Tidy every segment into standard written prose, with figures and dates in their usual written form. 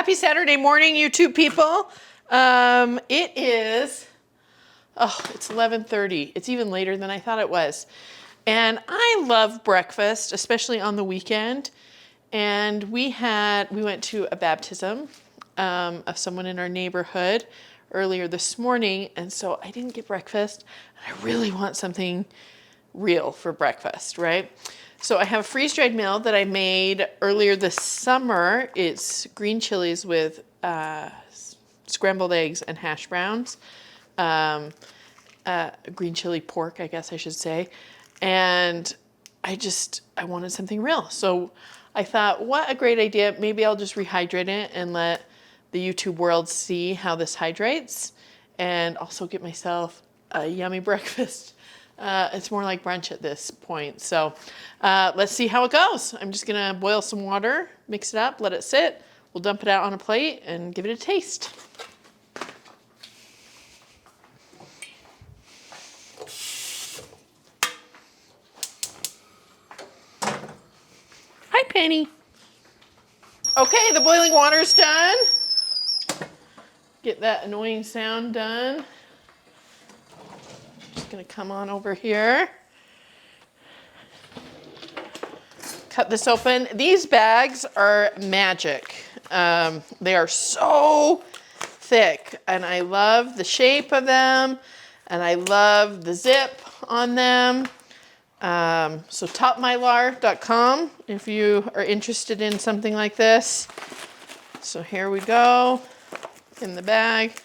Happy Saturday morning, YouTube people. It is, it's 11:30. It's even later than I thought it was. And I love breakfast, especially on the weekend. And we went to a baptism of someone in our neighborhood earlier this morning. And so I didn't get breakfast. I really want something real for breakfast, right? So I have a freeze-dried meal that I made earlier this summer. It's green chilies with scrambled eggs and hash browns. Green chili pork, I guess I should say. And I wanted something real. So I thought, what a great idea. Maybe I'll just rehydrate it and let the YouTube world see how this hydrates and also get myself a yummy breakfast. It's more like brunch at this point. So let's see how it goes. I'm just gonna boil some water, mix it up, let it sit. We'll dump it out on a plate and give it a taste. Hi, Penny. Okay, the boiling water's done. Get that annoying sound done. Gonna come on over here. Cut this open. These bags are magic. They are so thick and I love the shape of them and I love the zip on them. So topmylar.com if you are interested in something like this. So here we go in the bag.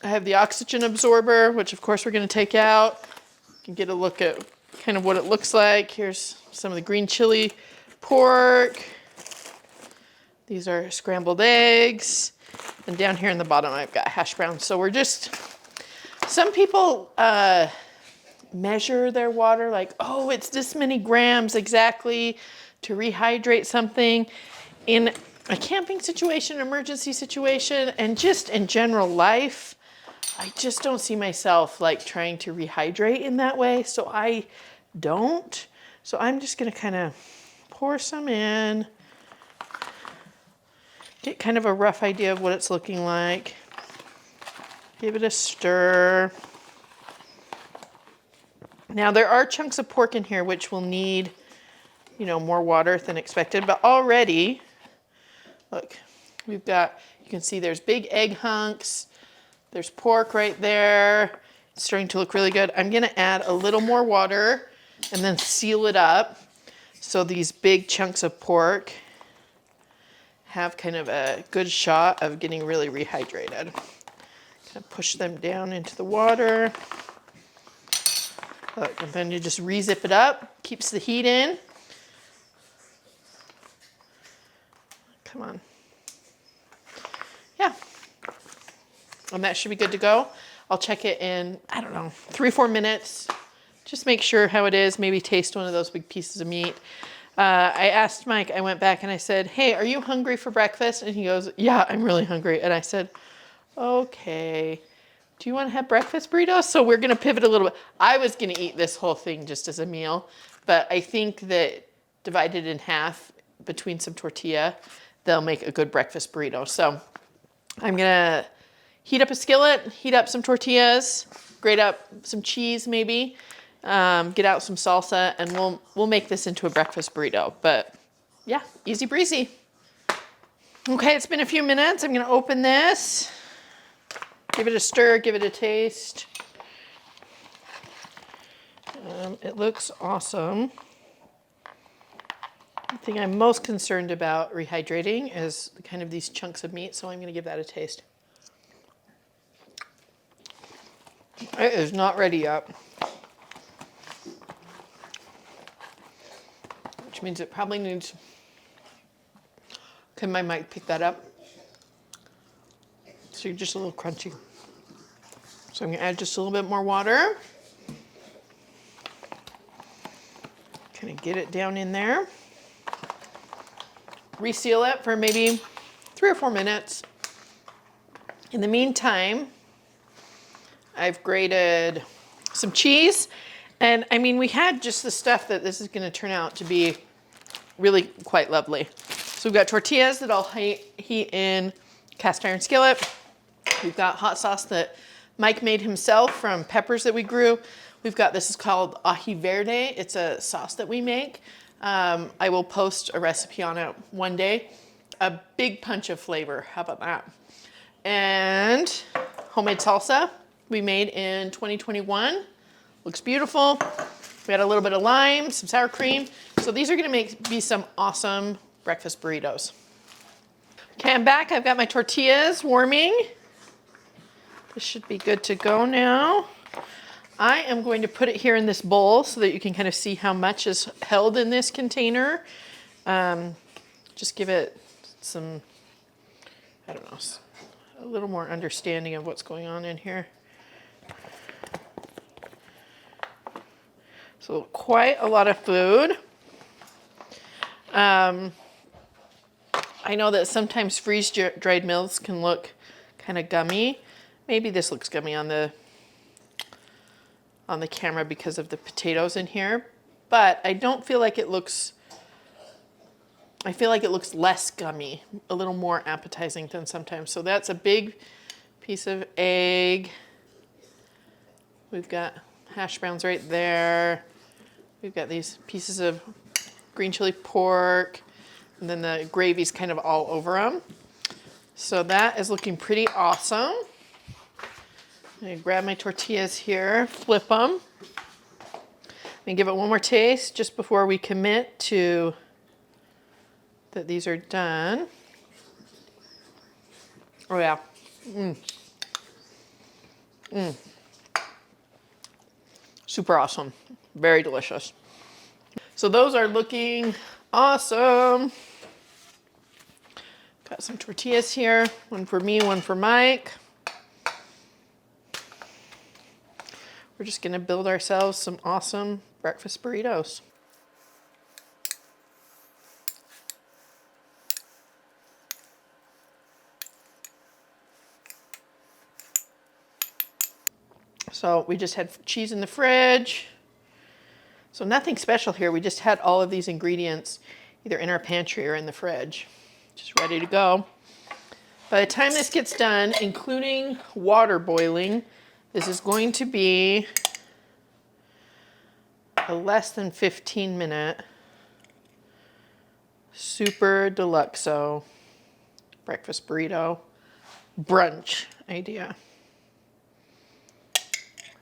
I have the oxygen absorber, which of course we're going to take out. You can get a look at kind of what it looks like. Here's some of the green chili pork. These are scrambled eggs. And down here in the bottom, I've got hash browns. So some people measure their water like, oh, it's this many grams exactly to rehydrate something. In a camping situation, emergency situation, and just in general life, I just don't see myself like trying to rehydrate in that way, so I don't. So I'm just gonna kind of pour some in, get kind of a rough idea of what it's looking like. Give it a stir. Now there are chunks of pork in here which will need, more water than expected, but already, look, you can see there's big egg hunks. There's pork right there. It's starting to look really good. I'm gonna add a little more water and then seal it up so these big chunks of pork have kind of a good shot of getting really rehydrated. Kind of push them down into the water. Look, and then you just re-zip it up. Keeps the heat in. Come on. Yeah. And that should be good to go. I'll check it in, 3-4 minutes. Just make sure how it is. Maybe taste one of those big pieces of meat. I asked Mike, I went back and I said, hey, are you hungry for breakfast? And he goes, yeah, I'm really hungry. And I said, okay, do you want to have breakfast burritos? So we're going to pivot a little bit. I was going to eat this whole thing just as a meal, but I think that divided in half between some tortilla, they'll make a good breakfast burrito. So I'm going to heat up a skillet, heat up some tortillas, grate up some cheese maybe, get out some salsa, and we'll make this into a breakfast burrito. But yeah, easy breezy. Okay, it's been a few minutes. I'm gonna open this, give it a stir, give it a taste. It looks awesome. The thing I'm most concerned about rehydrating is kind of these chunks of meat, so I'm gonna give that a taste. It is not ready yet, which means it probably needs, can my mic pick that up? So you're just a little crunchy. So I'm gonna add just a little bit more water. Kind of get it down in there. Reseal it for maybe 3 or 4 minutes. In the meantime, I've grated some cheese. And we had just the stuff that this is gonna turn out to be really quite lovely. So we've got tortillas that I'll heat in cast iron skillet. We've got hot sauce that Mike made himself from peppers that we grew. We've got, this is called ají verde. It's a sauce that we make. I will post a recipe on it one day. A big punch of flavor, how about that? And homemade salsa we made in 2021. Looks beautiful. We got a little bit of lime, some sour cream. So these are gonna be some awesome breakfast burritos. Okay, I'm back. I've got my tortillas warming. This should be good to go now. I am going to put it here in this bowl so that you can kind of see how much is held in this container. Just give it some, I don't know, a little more understanding of what's going on in here. So quite a lot of food. I know that sometimes freeze-dried meals can look kind of gummy. Maybe this looks gummy on the camera because of the potatoes in here, but I don't feel like it looks, I feel like it looks less gummy, a little more appetizing than sometimes. So that's a big piece of egg. We've got hash browns right there. We've got these pieces of green chili pork, and then the gravy's kind of all over them. So that is looking pretty awesome. I'm gonna grab my tortillas here, flip them, and give it one more taste just before we commit to that these are done. Oh yeah. Super awesome. Very delicious. So those are looking awesome. Got some tortillas here, one for me, one for Mike. We're just gonna build ourselves some awesome breakfast burritos. So we just had cheese in the fridge. So nothing special here. We just had all of these ingredients either in our pantry or in the fridge, just ready to go. By the time this gets done, including water boiling, this is going to be a less than 15-minute super deluxo breakfast burrito brunch idea.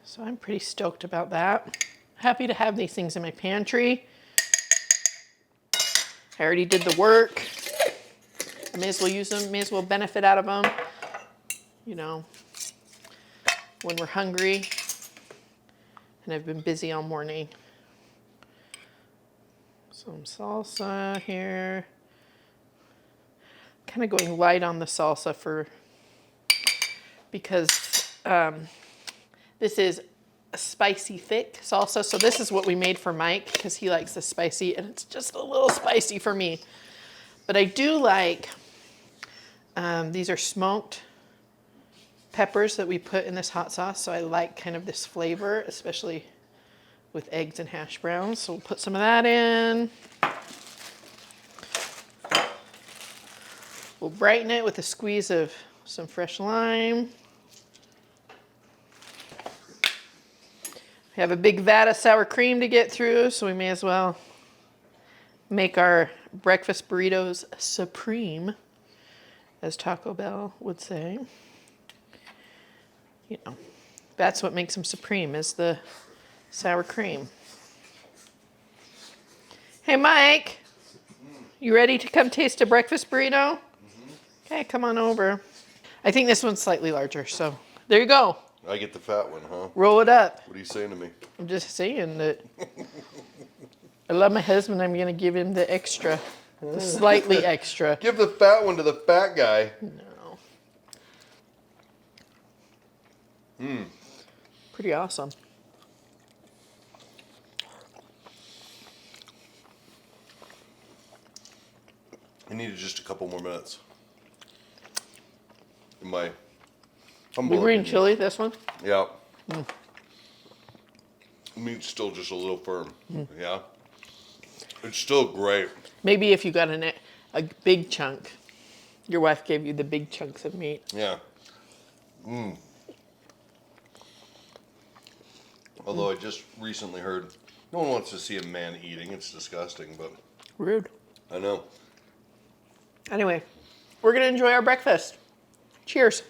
So I'm pretty stoked about that. Happy to have these things in my pantry. I already did the work. I may as well use them, may as well benefit out of them. You know, when we're hungry, and I've been busy all morning. Some salsa here. Kind of going light on the salsa because this is a spicy thick salsa. So this is what we made for Mike because he likes the spicy, and it's just a little spicy for me. But I do like, these are smoked peppers that we put in this hot sauce. So I like kind of this flavor, especially with eggs and hash browns. So we'll put some of that in. We'll brighten it with a squeeze of some fresh lime. We have a big vat of sour cream to get through, so we may as well make our breakfast burritos supreme, as Taco Bell would say. You know, that's what makes them supreme, is the sour cream. Hey, Mike, you ready to come taste a breakfast burrito? Okay, come on over. I think this one's slightly larger, so there you go. I get the fat one, huh? Roll it up. What are you saying to me? I'm just saying that I love my husband. I'm going to give him the extra, the slightly extra. Give the fat one to the fat guy. No. Pretty awesome. I needed just a couple more minutes. In my The humble green opinion. chili, this one? Yeah. Meat's still just a little firm. Yeah. It's still great. Maybe if you got an a big chunk. Your wife gave you the big chunks of meat. Yeah. Although I just recently heard no one wants to see a man eating. It's disgusting, but Rude. I know. Anyway, we're going to enjoy our breakfast. Cheers.